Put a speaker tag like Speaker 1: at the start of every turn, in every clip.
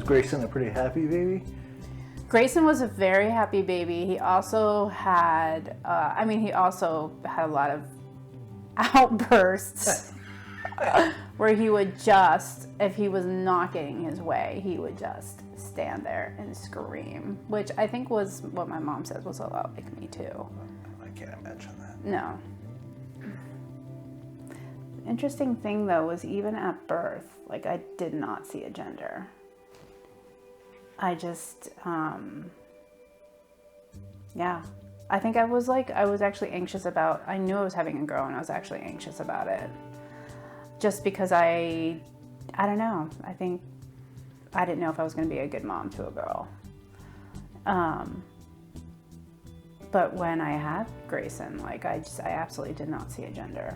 Speaker 1: Was Grayson a pretty happy baby?
Speaker 2: Grayson was a very happy baby. He also had, he also had a lot of outbursts where he would just, if he was not getting his way, he would just stand there and scream, which I think was what my mom says was a lot like me too.
Speaker 1: I can't imagine that.
Speaker 2: No. Interesting thing though was even at birth, like I did not see a gender. I just, I think I was actually anxious about, I knew I was having a girl and I was actually anxious about it. Just because I don't know, I think I didn't know if I was going to be a good mom to a girl. But when I had Grayson, like I absolutely did not see a gender.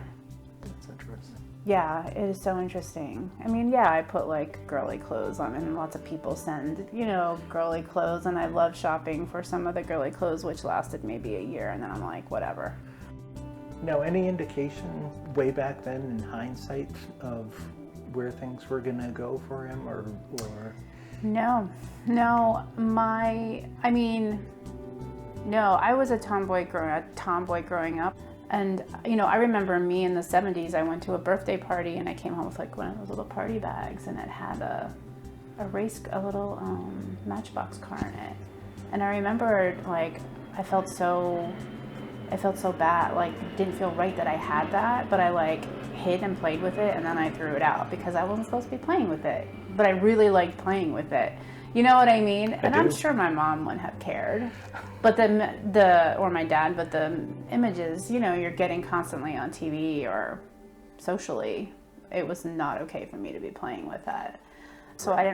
Speaker 1: That's interesting.
Speaker 2: Yeah, it is so interesting. I mean, yeah, I put like girly clothes on, and lots of people send, girly clothes, and I love shopping for some of the girly clothes, which lasted maybe a year, and then I'm like, whatever.
Speaker 1: Now, any indication way back then in hindsight of where things were gonna go for him, or?
Speaker 2: No, I was a tomboy growing up. And, I remember me in the 70s, I went to a birthday party and I came home with like one of those little party bags, and it had a little Matchbox car in it. And I remember like, I felt so bad, like it didn't feel right that I had that, but I like hid and played with it, and then I threw it out because I wasn't supposed to be playing with it, but I really liked playing with it. You know what I mean? And I'm sure my mom wouldn't have cared, but or my dad, but the images, you're getting constantly on TV or socially, it was not okay for me to be playing with that. So I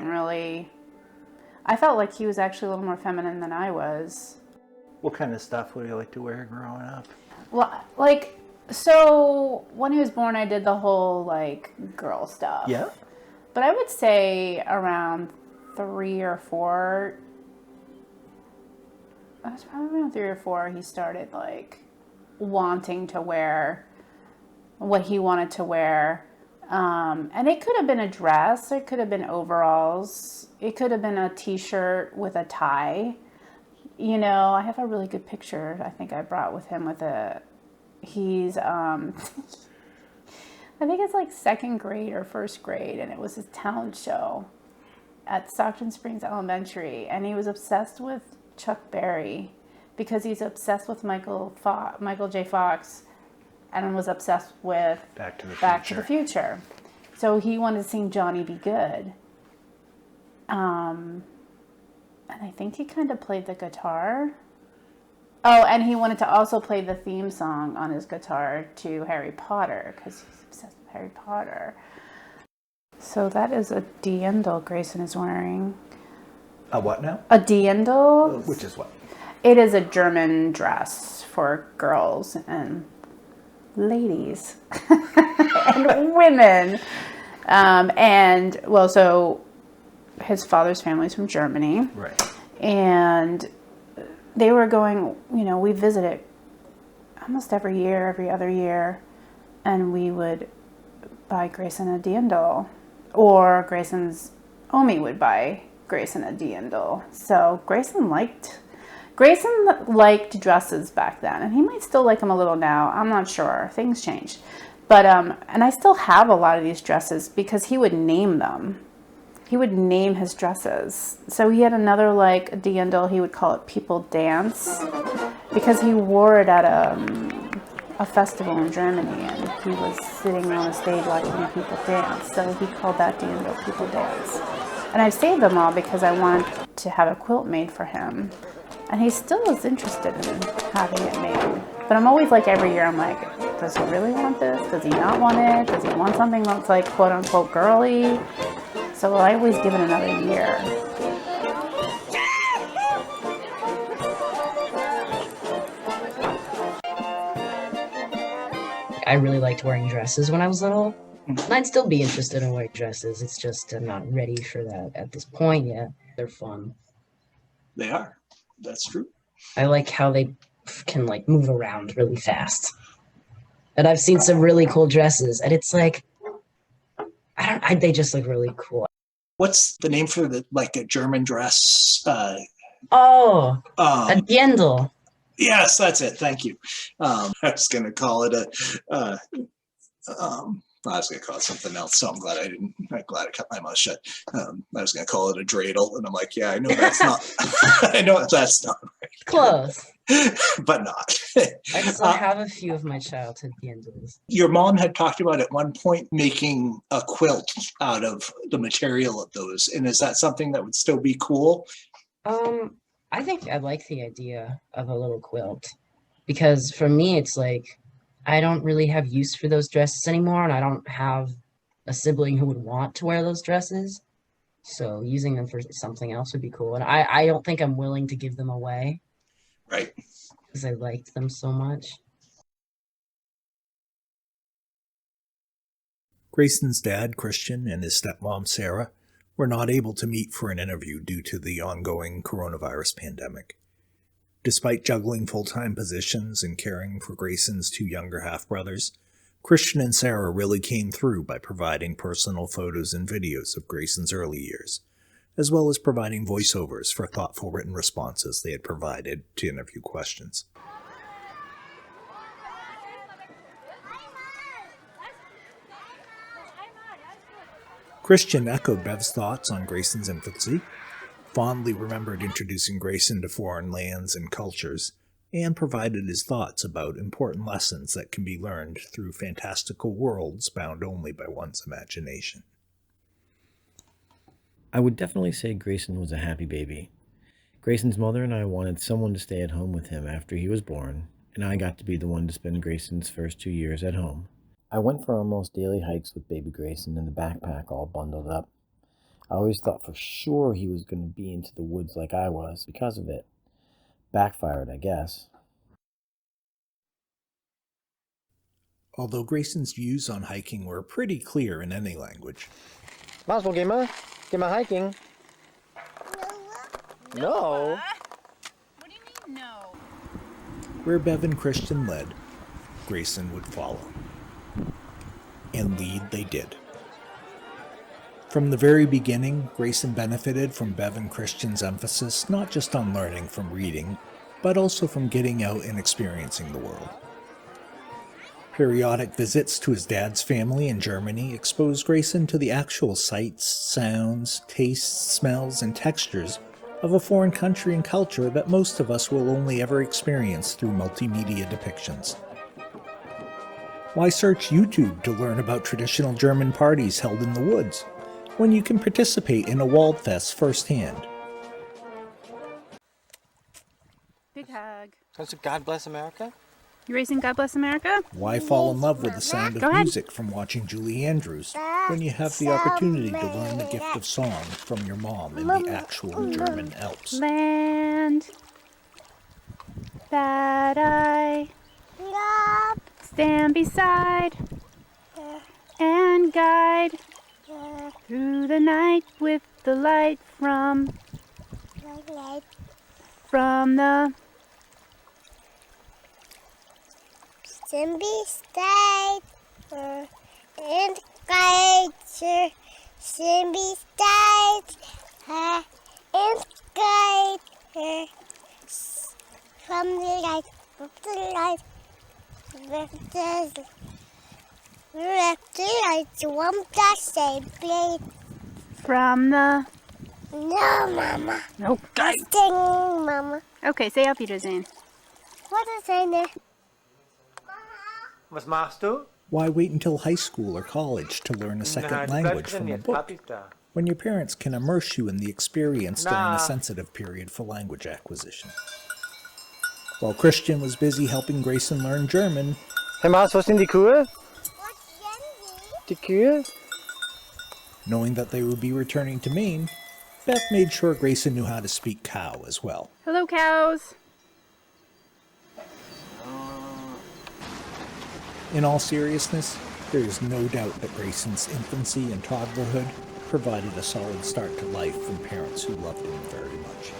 Speaker 2: felt like he was actually a little more feminine than I was.
Speaker 1: What kind of stuff would you like to wear growing up?
Speaker 2: Well, so when he was born, I did the whole like girl stuff.
Speaker 1: Yeah.
Speaker 2: But I would say around 3 or 4, I was probably around 3 or 4, he started like wanting to wear what he wanted to wear. And it could have been a dress, it could have been overalls, it could have been a t-shirt with a tie. I have a really good picture I think I brought with him he's, I think it's like 2nd grade or 1st grade, and it was his talent show at Stockton Springs Elementary, and he was obsessed with Chuck Berry because he's obsessed with Michael J. Fox, and was obsessed with Back to the Future. So he wanted to sing Johnny Be Good. And I think he kind of played the guitar. Oh, and he wanted to also play the theme song on his guitar to Harry Potter because he's obsessed with Harry Potter. So that is a dirndl Grayson is wearing.
Speaker 1: A what now?
Speaker 2: A dirndl.
Speaker 1: Which is what?
Speaker 2: It is a German dress for girls and ladies and women. So his father's family's from Germany.
Speaker 1: Right.
Speaker 2: And they were going, we visited almost every other year, and we would buy Grayson a dirndl. Or Grayson's Omi would buy Grayson a dirndl. So Grayson liked dresses back then, and he might still like them a little now. I'm not sure. Things changed. But, and I still have a lot of these dresses because he would name them. He would name his dresses. So he had another like a dirndl, he would call it People Dance, because he wore it at a festival in Germany, and he was sitting on a stage watching people dance. So he called that dirndl People Dance. And I've saved them all because I wanted to have a quilt made for him. And he still is interested in having it made. But I'm always like, every year I'm like, does he really want this? Does he not want it? Does he want something that's like quote unquote girly? So I always give it another year.
Speaker 3: I really liked wearing dresses when I was little. And I'd still be interested in wearing dresses. It's just I'm not ready for that at this point yet. They're fun.
Speaker 4: They are. That's true.
Speaker 3: I like how they can like move around really fast. And I've seen some really cool dresses, and it's like, they just look really cool.
Speaker 4: What's the name for the like a German dress?
Speaker 3: Oh, a
Speaker 4: Um,
Speaker 3: Dirndl.
Speaker 4: yes, that's it. Thank you. I was going to call it I was going to call it something else, so I'm glad I didn't. I'm glad I kept my mouth shut. I was going to call it a dreidel, and I'm like, yeah, I know that's not. I know that's not
Speaker 3: Close.
Speaker 4: right, but not.
Speaker 3: I still have a few of my childhood Dirndls.
Speaker 4: Your mom had talked about at one point making a quilt out of the material of those, and is that something that would still be cool?
Speaker 3: I think I like the idea of a little quilt because for me, it's like I don't really have use for those dresses anymore, and I don't have a sibling who would want to wear those dresses. So using them for something else would be cool. And I don't think I'm willing to give them away
Speaker 4: Right.
Speaker 3: because I liked them so much.
Speaker 1: Grayson's dad, Christian, and his stepmom, Sarah, were not able to meet for an interview due to the ongoing coronavirus pandemic. Despite juggling full-time positions and caring for Grayson's two younger half-brothers, Christian and Sarah really came through by providing personal photos and videos of Grayson's early years, as well as providing voiceovers for thoughtful written responses they had provided to interview questions. Christian echoed Bev's thoughts on Grayson's infancy, fondly remembered introducing Grayson to foreign lands and cultures, and provided his thoughts about important lessons that can be learned through fantastical worlds bound only by one's imagination.
Speaker 5: I would definitely say Grayson was a happy baby. Grayson's mother and I wanted someone to stay at home with him after he was born, and I got to be the one to spend Grayson's first 2 years at home. I went for almost daily hikes with baby Grayson in the backpack all bundled up. I always thought for sure he was going to be into the woods like I was because of it. Backfired, I guess.
Speaker 1: Although Grayson's views on hiking were pretty clear in any language.
Speaker 6: Might as well get my hiking. No.
Speaker 2: What do you mean, no?
Speaker 1: Where Bev and Christian led, Grayson would follow. And lead they did. From the very beginning, Grayson benefited from Bev and Christian's emphasis not just on learning from reading, but also from getting out and experiencing the world. Periodic visits to his dad's family in Germany exposed Grayson to the actual sights, sounds, tastes, smells, and textures of a foreign country and culture that most of us will only ever experience through multimedia depictions. Why search YouTube to learn about traditional German parties held in the woods, when you can participate in a Waldfest firsthand?
Speaker 2: Big hug.
Speaker 6: So God bless America.
Speaker 2: You racing God Bless America?
Speaker 1: Why fall in love with the sound
Speaker 2: Go
Speaker 1: of
Speaker 2: ahead.
Speaker 1: music from watching Julie Andrews when you have the opportunity to learn the gift of song from your mom in the actual German Alps?
Speaker 2: Land that I stand beside and guide through the night with the light from the
Speaker 7: Simbi State and Kaiser Simbi State and Kaiser from the light of the light with the light one plus same plate
Speaker 2: from the
Speaker 7: no mama
Speaker 2: okay.
Speaker 7: sing mama
Speaker 2: Okay, say Auf Wiedersehen.
Speaker 7: what is in there?
Speaker 6: Was machst du?
Speaker 1: Why wait until high school or college to learn a second language from a book, when your parents can immerse you in the experience during a sensitive period for language acquisition? While Christian was busy helping Grayson learn German,
Speaker 6: Hey Mars, wo sind die Kühe?
Speaker 7: What's
Speaker 6: Die Kühe?
Speaker 1: knowing that they would be returning to Maine, Beth made sure Grayson knew how to speak cow as well.
Speaker 2: Hello, cows.
Speaker 1: In all seriousness, there is no doubt that Grayson's infancy and toddlerhood provided a solid start to life from parents who loved him very much.